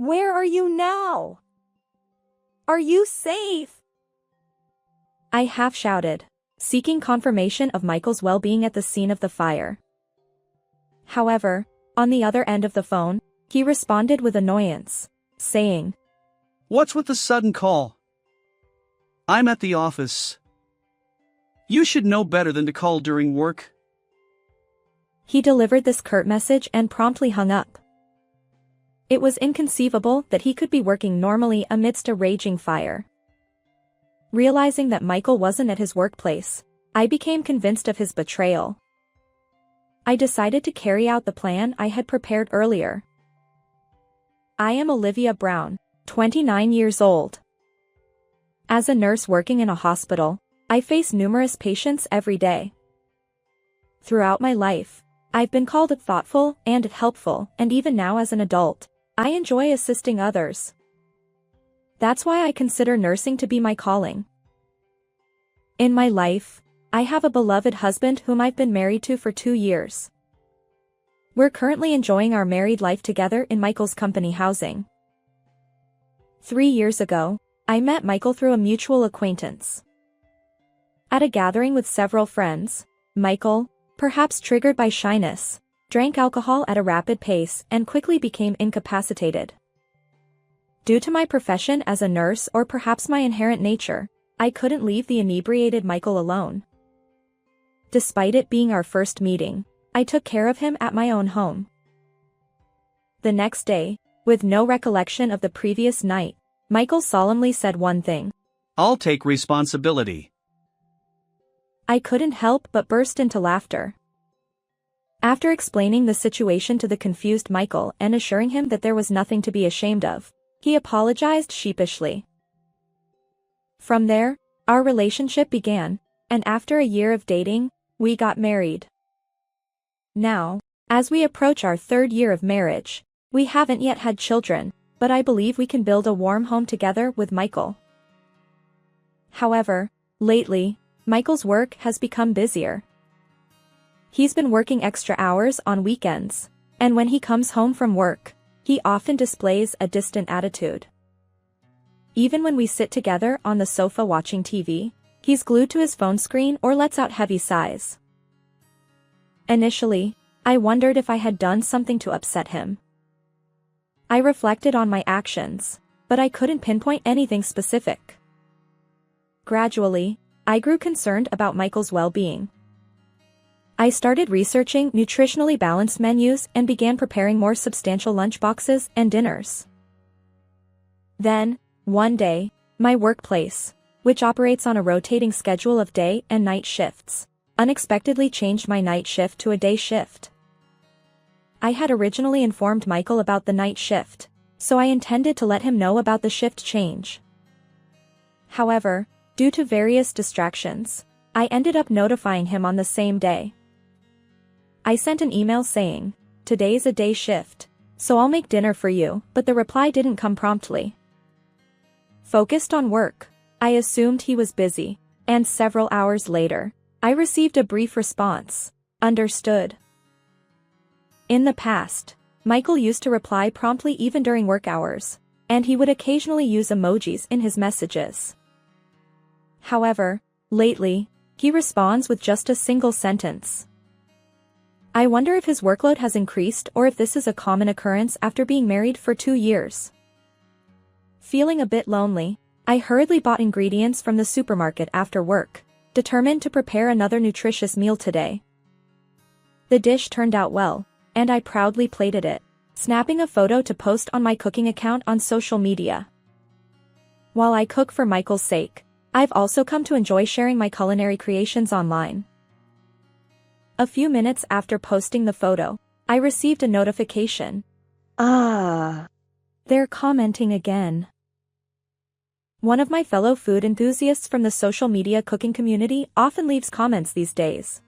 Where are you now? Are you safe? I half shouted, seeking confirmation of Michael's well-being at the scene of the fire. However, on the other end of the phone, he responded with annoyance, saying, "What's with the sudden call? I'm at the office. You should know better than to call during work." He delivered this curt message and promptly hung up. It was inconceivable that he could be working normally amidst a raging fire. Realizing that Michael wasn't at his workplace, I became convinced of his betrayal. I decided to carry out the plan I had prepared earlier. I am Olivia Brown, 29 years old. As a nurse working in a hospital, I face numerous patients every day. Throughout my life, I've been called thoughtful and helpful, and even now as an adult, I enjoy assisting others. That's why I consider nursing to be my calling. In my life, I have a beloved husband whom I've been married to for 2 years. We're currently enjoying our married life together in Michael's company housing. 3 years ago, I met Michael through a mutual acquaintance. At a gathering with several friends, Michael, perhaps triggered by shyness, drank alcohol at a rapid pace and quickly became incapacitated. Due to my profession as a nurse or perhaps my inherent nature, I couldn't leave the inebriated Michael alone. Despite it being our first meeting, I took care of him at my own home. The next day, with no recollection of the previous night, Michael solemnly said one thing: "I'll take responsibility." I couldn't help but burst into laughter. After explaining the situation to the confused Michael and assuring him that there was nothing to be ashamed of, he apologized sheepishly. From there, our relationship began, and after a year of dating, we got married. Now, as we approach our 3rd year of marriage, we haven't yet had children, but I believe we can build a warm home together with Michael. However, lately, Michael's work has become busier. He's been working extra hours on weekends, and when he comes home from work, he often displays a distant attitude. Even when we sit together on the sofa watching TV, he's glued to his phone screen or lets out heavy sighs. Initially, I wondered if I had done something to upset him. I reflected on my actions, but I couldn't pinpoint anything specific. Gradually, I grew concerned about Michael's well-being. I started researching nutritionally balanced menus and began preparing more substantial lunchboxes and dinners. Then, one day, my workplace, which operates on a rotating schedule of day and night shifts, unexpectedly changed my night shift to a day shift. I had originally informed Michael about the night shift, so I intended to let him know about the shift change. However, due to various distractions, I ended up notifying him on the same day. I sent an email saying, "Today's a day shift, so I'll make dinner for you," but the reply didn't come promptly. Focused on work, I assumed he was busy, and several hours later, I received a brief response: "Understood." In the past, Michael used to reply promptly even during work hours, and he would occasionally use emojis in his messages. However, lately, he responds with just a single sentence. I wonder if his workload has increased or if this is a common occurrence after being married for 2 years. Feeling a bit lonely, I hurriedly bought ingredients from the supermarket after work, determined to prepare another nutritious meal today. The dish turned out well, and I proudly plated it, snapping a photo to post on my cooking account on social media. While I cook for Michael's sake, I've also come to enjoy sharing my culinary creations online. A few minutes after posting the photo, I received a notification. They're commenting again. One of my fellow food enthusiasts from the social media cooking community often leaves comments these days.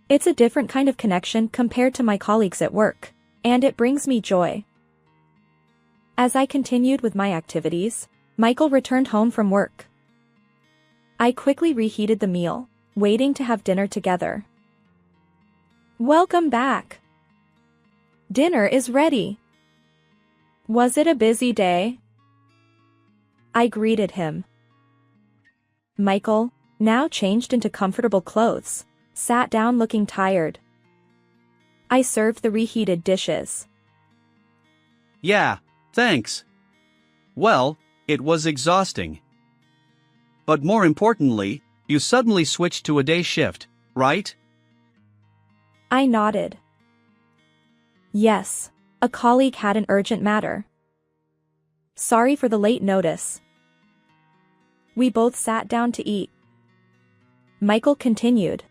It's a different kind of connection compared to my colleagues at work, and it brings me joy. As I continued with my activities, Michael returned home from work. I quickly reheated the meal, waiting to have dinner together. "Welcome back. Dinner is ready." Was it a busy day? I greeted him. Michael, now changed into comfortable clothes, sat down looking tired. I served the reheated dishes. Yeah, thanks. Well, it was exhausting. But more importantly, you suddenly switched to a day shift, right? I nodded. Yes, a colleague had an urgent matter. Sorry for the late notice. We both sat down to eat. Michael continued.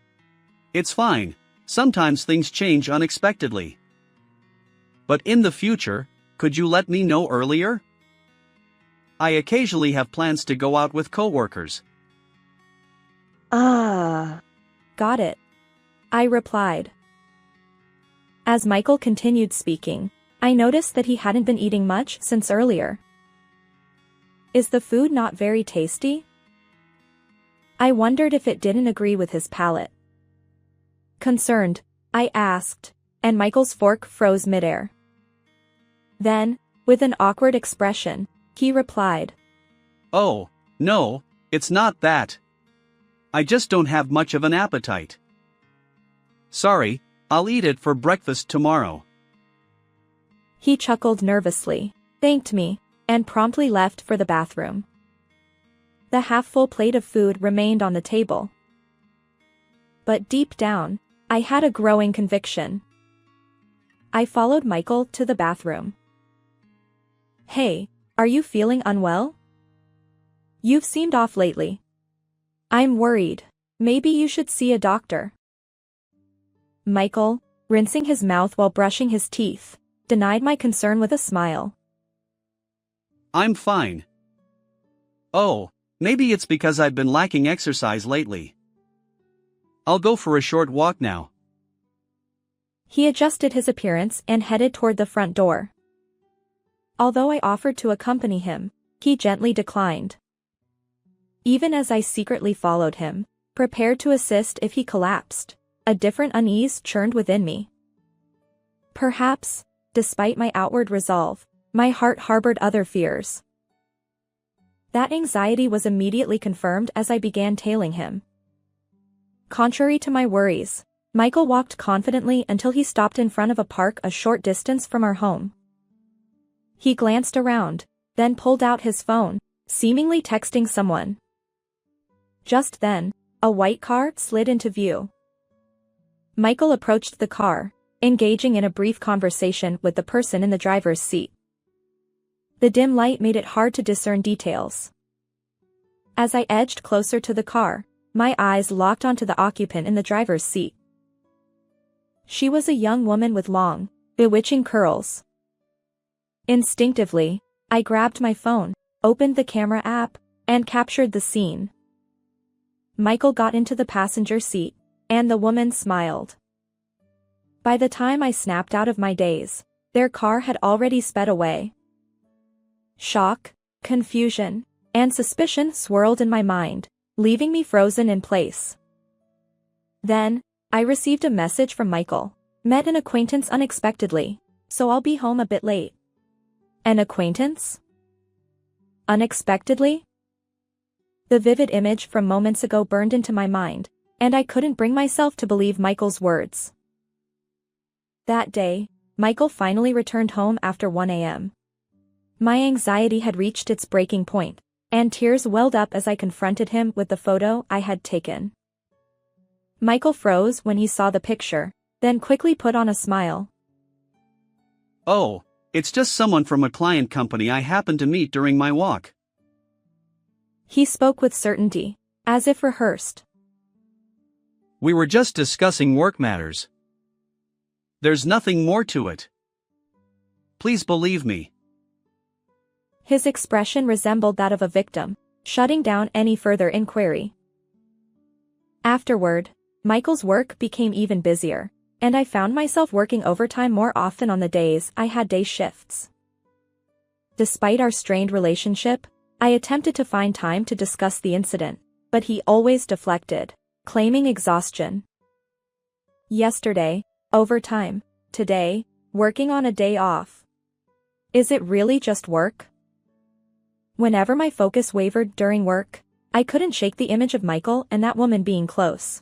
It's fine, sometimes things change unexpectedly. But in the future, could you let me know earlier? I occasionally have plans to go out with coworkers. Got it. I replied. As Michael continued speaking, I noticed that he hadn't been eating much since earlier. Is the food not very tasty? I wondered if it didn't agree with his palate. Concerned, I asked, and Michael's fork froze midair. Then, with an awkward expression, he replied. Oh, no, it's not that. I just don't have much of an appetite. Sorry, I'll eat it for breakfast tomorrow. He chuckled nervously, thanked me, and promptly left for the bathroom. The half-full plate of food remained on the table. But deep down, I had a growing conviction. I followed Michael to the bathroom. Hey, are you feeling unwell? You've seemed off lately. I'm worried. Maybe you should see a doctor. Michael, rinsing his mouth while brushing his teeth, denied my concern with a smile. I'm fine. Oh, maybe it's because I've been lacking exercise lately. I'll go for a short walk now. He adjusted his appearance and headed toward the front door. Although I offered to accompany him, he gently declined. Even as I secretly followed him, prepared to assist if he collapsed, a different unease churned within me. Perhaps, despite my outward resolve, my heart harbored other fears. That anxiety was immediately confirmed as I began tailing him. Contrary to my worries, Michael walked confidently until he stopped in front of a park a short distance from our home. He glanced around, then pulled out his phone, seemingly texting someone. Just then, a white car slid into view. Michael approached the car, engaging in a brief conversation with the person in the driver's seat. The dim light made it hard to discern details. As I edged closer to the car, my eyes locked onto the occupant in the driver's seat. She was a young woman with long, bewitching curls. Instinctively, I grabbed my phone, opened the camera app, and captured the scene. Michael got into the passenger seat, and the woman smiled. By the time I snapped out of my daze, their car had already sped away. Shock, confusion, and suspicion swirled in my mind, leaving me frozen in place. Then, I received a message from Michael. Met an acquaintance unexpectedly, so I'll be home a bit late. An acquaintance? Unexpectedly? The vivid image from moments ago burned into my mind, and I couldn't bring myself to believe Michael's words. That day, Michael finally returned home after 1 a.m. My anxiety had reached its breaking point, and tears welled up as I confronted him with the photo I had taken. Michael froze when he saw the picture, then quickly put on a smile. Oh, it's just someone from a client company I happened to meet during my walk. He spoke with certainty, as if rehearsed. We were just discussing work matters. There's nothing more to it. Please believe me. His expression resembled that of a victim, shutting down any further inquiry. Afterward, Michael's work became even busier, and I found myself working overtime more often on the days I had day shifts. Despite our strained relationship, I attempted to find time to discuss the incident, but he always deflected, claiming exhaustion. Yesterday, overtime. Today, working on a day off. Is it really just work? Whenever my focus wavered during work, I couldn't shake the image of Michael and that woman being close.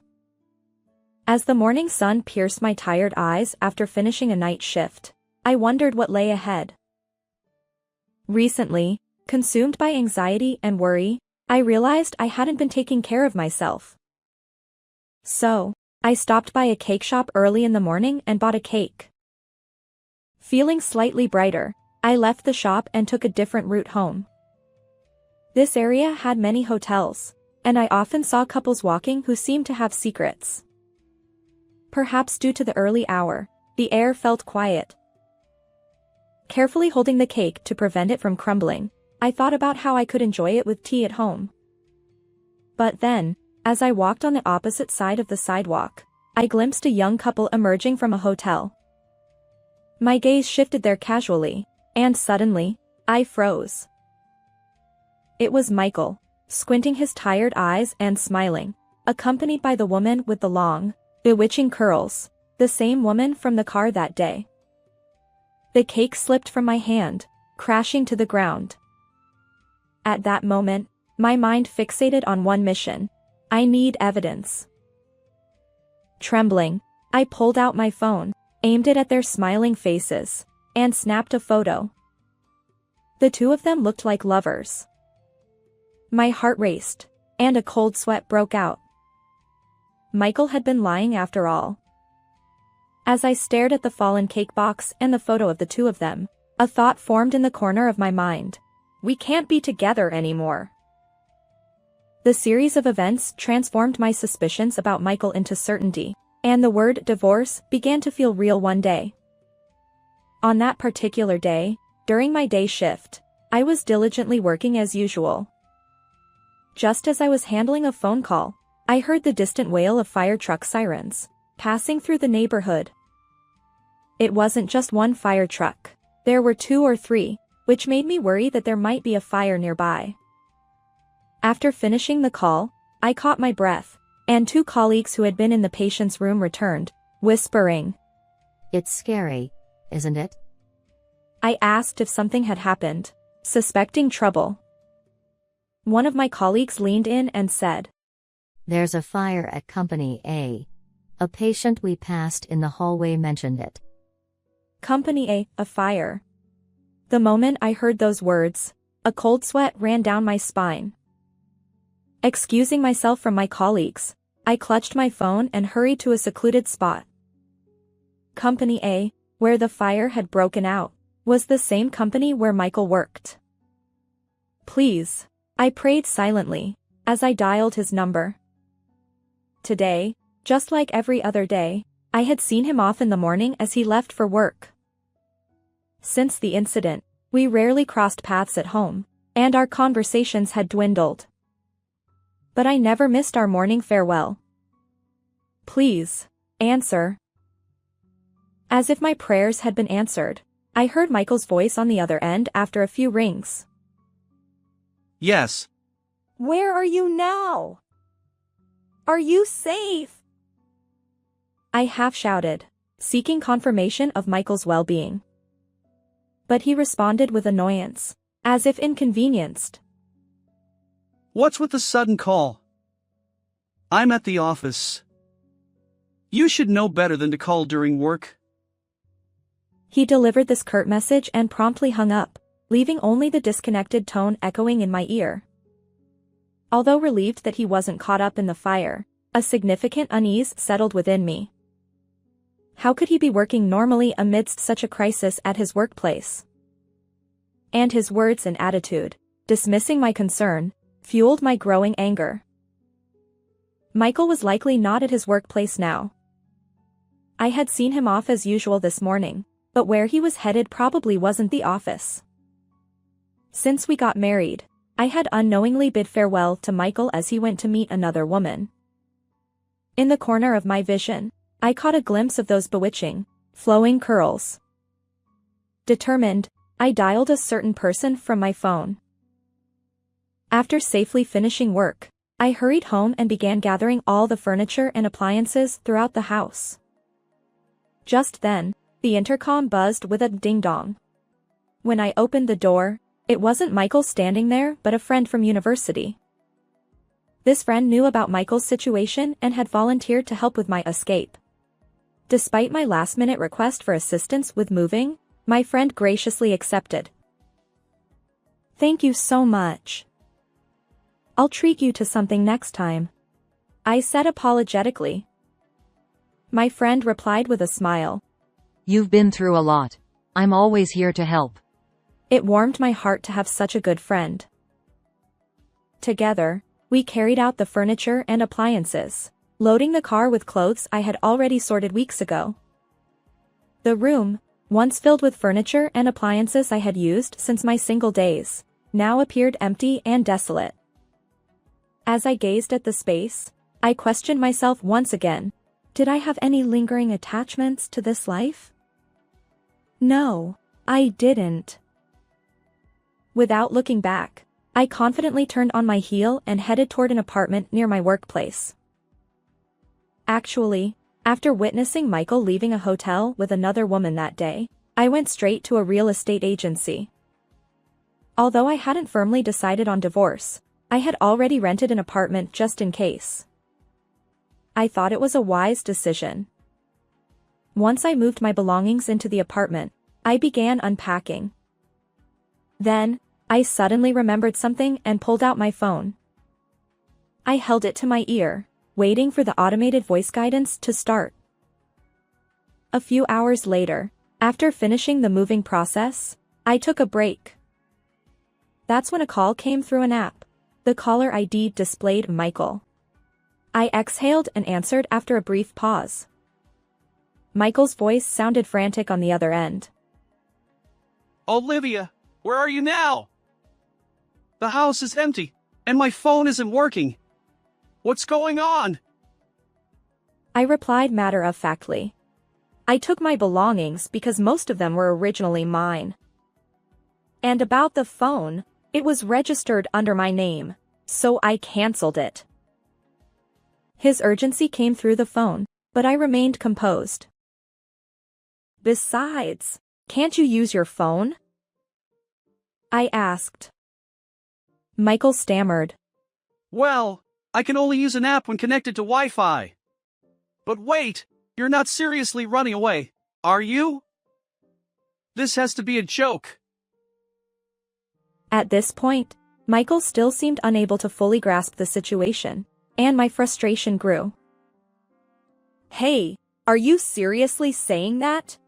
As the morning sun pierced my tired eyes after finishing a night shift, I wondered what lay ahead. Recently, consumed by anxiety and worry, I realized I hadn't been taking care of myself. So, I stopped by a cake shop early in the morning and bought a cake. Feeling slightly brighter, I left the shop and took a different route home. This area had many hotels, and I often saw couples walking who seemed to have secrets. Perhaps due to the early hour, the air felt quiet. Carefully holding the cake to prevent it from crumbling, I thought about how I could enjoy it with tea at home. But then, as I walked on the opposite side of the sidewalk, I glimpsed a young couple emerging from a hotel. My gaze shifted there casually, and suddenly, I froze. It was Michael, squinting his tired eyes and smiling, accompanied by the woman with the long, bewitching curls, the same woman from the car that day. The cake slipped from my hand, crashing to the ground. At that moment, my mind fixated on one mission. I need evidence. Trembling, I pulled out my phone, aimed it at their smiling faces, and snapped a photo. The two of them looked like lovers. My heart raced, and a cold sweat broke out. Michael had been lying after all. As I stared at the fallen cake box and the photo of the two of them, a thought formed in the corner of my mind. We can't be together anymore. The series of events transformed my suspicions about Michael into certainty, and the word divorce began to feel real one day. On that particular day, during my day shift, I was diligently working as usual. Just as I was handling a phone call, I heard the distant wail of fire truck sirens, passing through the neighborhood. It wasn't just one fire truck, there were 2 or 3, which made me worry that there might be a fire nearby. After finishing the call, I caught my breath, and 2 colleagues who had been in the patient's room returned, whispering. It's scary, isn't it? I asked if something had happened, suspecting trouble. One of my colleagues leaned in and said, There's a fire at Company A. A patient we passed in the hallway mentioned it. Company A, fire. The moment I heard those words, a cold sweat ran down my spine. Excusing myself from my colleagues, I clutched my phone and hurried to a secluded spot. Company A, where the fire had broken out, was the same company where Michael worked. Please, I prayed silently, as I dialed his number. Today, just like every other day, I had seen him off in the morning as he left for work. Since the incident, we rarely crossed paths at home, and our conversations had dwindled. But I never missed our morning farewell. Please, answer. As if my prayers had been answered, I heard Michael's voice on the other end after a few rings. Yes. Where are you now? Are you safe? I half shouted, seeking confirmation of Michael's well-being. But he responded with annoyance, as if inconvenienced. What's with the sudden call? I'm at the office. You should know better than to call during work. He delivered this curt message and promptly hung up, leaving only the disconnected tone echoing in my ear. Although relieved that he wasn't caught up in the fire, a significant unease settled within me. How could he be working normally amidst such a crisis at his workplace? And his words and attitude, dismissing my concern, fueled my growing anger. Michael was likely not at his workplace now. I had seen him off as usual this morning, but where he was headed probably wasn't the office. Since we got married, I had unknowingly bid farewell to Michael as he went to meet another woman. In the corner of my vision, I caught a glimpse of those bewitching, flowing curls. Determined, I dialed a certain person from my phone. After safely finishing work, I hurried home and began gathering all the furniture and appliances throughout the house. Just then, the intercom buzzed with a ding-dong. When I opened the door, it wasn't Michael standing there but a friend from university. This friend knew about Michael's situation and had volunteered to help with my escape. Despite my last-minute request for assistance with moving, my friend graciously accepted. "Thank you so much. I'll treat you to something next time," I said apologetically. My friend replied with a smile. "You've been through a lot. I'm always here to help." It warmed my heart to have such a good friend. Together, we carried out the furniture and appliances, loading the car with clothes I had already sorted weeks ago. The room, once filled with furniture and appliances I had used since my single days, now appeared empty and desolate. As I gazed at the space, I questioned myself once again. Did I have any lingering attachments to this life? No, I didn't. Without looking back, I confidently turned on my heel and headed toward an apartment near my workplace. Actually, after witnessing Michael leaving a hotel with another woman that day, I went straight to a real estate agency. Although I hadn't firmly decided on divorce, I had already rented an apartment just in case. I thought it was a wise decision. Once I moved my belongings into the apartment, I began unpacking. Then, I suddenly remembered something and pulled out my phone. I held it to my ear, waiting for the automated voice guidance to start. A few hours later, after finishing the moving process, I took a break. That's when a call came through an app. The caller ID displayed Michael. I exhaled and answered after a brief pause. Michael's voice sounded frantic on the other end. Olivia, where are you now? The house is empty, and my phone isn't working. What's going on? I replied matter-of-factly. I took my belongings because most of them were originally mine. And about the phone, it was registered under my name, so I canceled it. His urgency came through the phone, but I remained composed. Besides, can't you use your phone? I asked. Michael stammered. Well, I can only use an app when connected to Wi-Fi. But wait, you're not seriously running away, are you? This has to be a joke. At this point, Michael still seemed unable to fully grasp the situation, and my frustration grew. Hey, are you seriously saying that?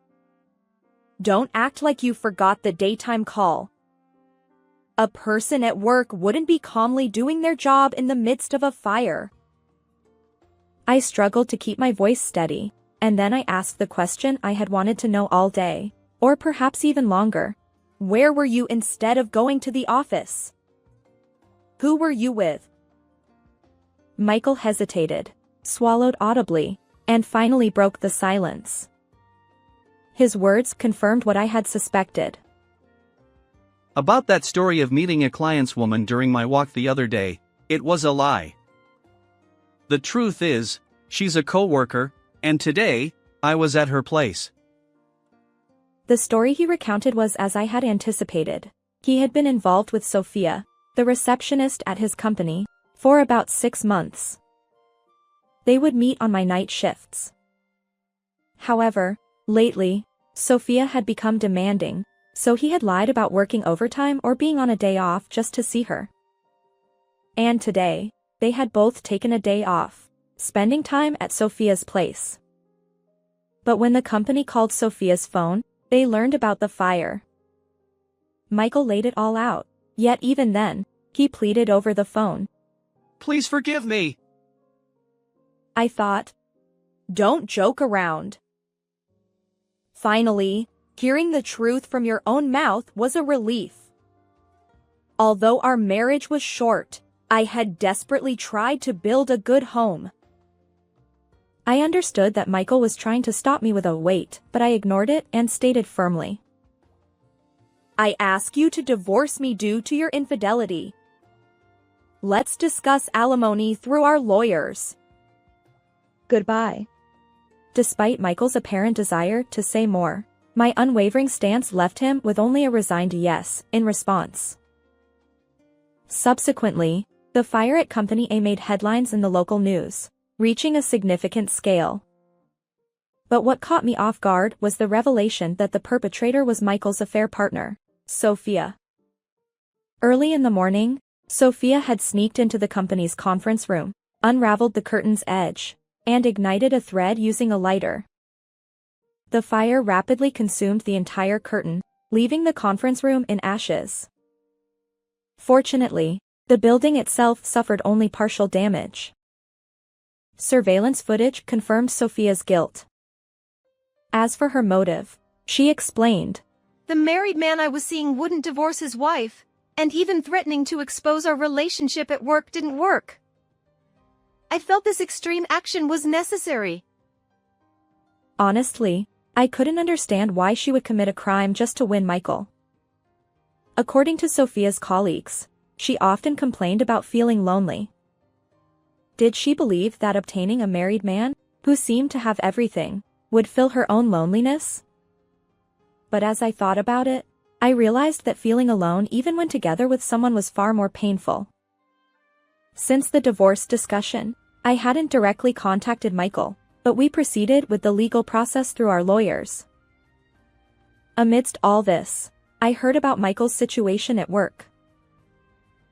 Don't act like you forgot the daytime call. A person at work wouldn't be calmly doing their job in the midst of a fire. I struggled to keep my voice steady, and then I asked the question I had wanted to know all day, or perhaps even longer. Where were you instead of going to the office? Who were you with? Michael hesitated, swallowed audibly, and finally broke the silence. His words confirmed what I had suspected. About that story of meeting a client's woman during my walk the other day, it was a lie. The truth is, she's a co-worker, and today, I was at her place. The story he recounted was as I had anticipated. He had been involved with Sophia, the receptionist at his company, for about 6 months. They would meet on my night shifts. However, lately, Sophia had become demanding, so he had lied about working overtime or being on a day off just to see her. And today, they had both taken a day off, spending time at Sophia's place. But when the company called Sophia's phone, they learned about the fire. Michael laid it all out, yet even then, he pleaded over the phone. Please forgive me. I thought. Don't joke around. Finally, hearing the truth from your own mouth was a relief. Although our marriage was short, I had desperately tried to build a good home. I understood that Michael was trying to stop me with a wait, but I ignored it and stated firmly. I ask you to divorce me due to your infidelity. Let's discuss alimony through our lawyers. Goodbye. Despite Michael's apparent desire to say more, My unwavering stance left him with only a resigned yes in response. Subsequently, the fire at Company A made headlines in the local news, reaching a significant scale. But what caught me off guard was the revelation that the perpetrator was Michael's affair partner, Sophia. Early in the morning, Sophia had sneaked into the company's conference room, unraveled the curtain's edge, and ignited a thread using a lighter. The fire rapidly consumed the entire curtain, leaving the conference room in ashes. Fortunately, the building itself suffered only partial damage. Surveillance footage confirmed Sophia's guilt. As for her motive, she explained, "The married man I was seeing wouldn't divorce his wife, and even threatening to expose our relationship at work didn't work. I felt this extreme action was necessary." Honestly, I couldn't understand why she would commit a crime just to win Michael. According to Sophia's colleagues, she often complained about feeling lonely. Did she believe that obtaining a married man, who seemed to have everything, would fill her own loneliness? But as I thought about it, I realized that feeling alone even when together with someone was far more painful. Since the divorce discussion, I hadn't directly contacted Michael, but we proceeded with the legal process through our lawyers. Amidst all this, I heard about Michael's situation at work.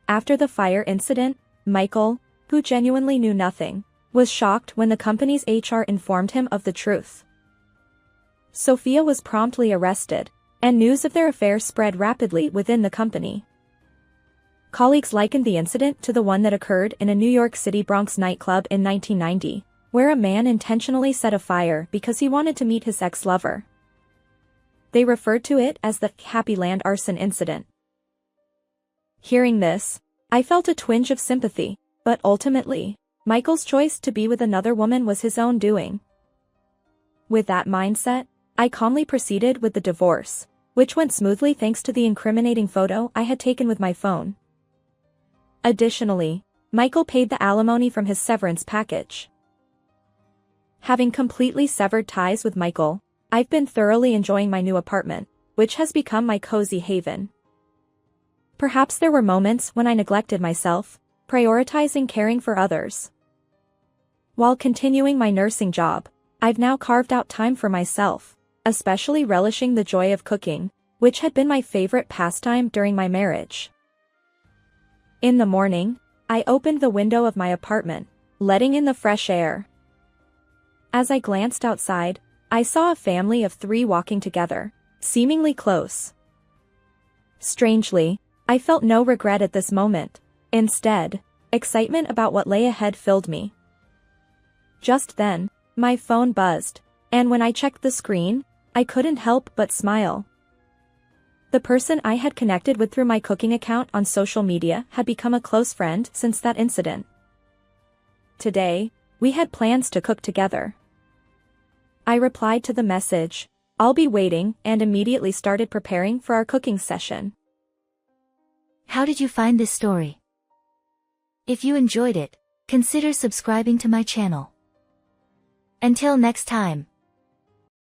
After the fire incident, Michael, who genuinely knew nothing, was shocked when the company's HR informed him of the truth. Sophia was promptly arrested, and news of their affair spread rapidly within the company. Colleagues likened the incident to the one that occurred in a New York City Bronx nightclub in 1990, where a man intentionally set a fire because he wanted to meet his ex-lover. They referred to it as the Happy Land arson incident. Hearing this, I felt a twinge of sympathy, but ultimately, Michael's choice to be with another woman was his own doing. With that mindset, I calmly proceeded with the divorce, which went smoothly thanks to the incriminating photo I had taken with my phone. Additionally, Michael paid the alimony from his severance package. Having completely severed ties with Michael, I've been thoroughly enjoying my new apartment, which has become my cozy haven. Perhaps there were moments when I neglected myself, prioritizing caring for others. While continuing my nursing job, I've now carved out time for myself, especially relishing the joy of cooking, which had been my favorite pastime during my marriage. In the morning, I opened the window of my apartment, letting in the fresh air. As I glanced outside, I saw a family of 3 walking together, seemingly close. Strangely, I felt no regret at this moment. Instead, excitement about what lay ahead filled me. Just then, my phone buzzed, and when I checked the screen, I couldn't help but smile. The person I had connected with through my cooking account on social media had become a close friend since that incident. Today, we had plans to cook together. I replied to the message, "I'll be waiting," and immediately started preparing for our cooking session. How did you find this story? If you enjoyed it, consider subscribing to my channel. Until next time.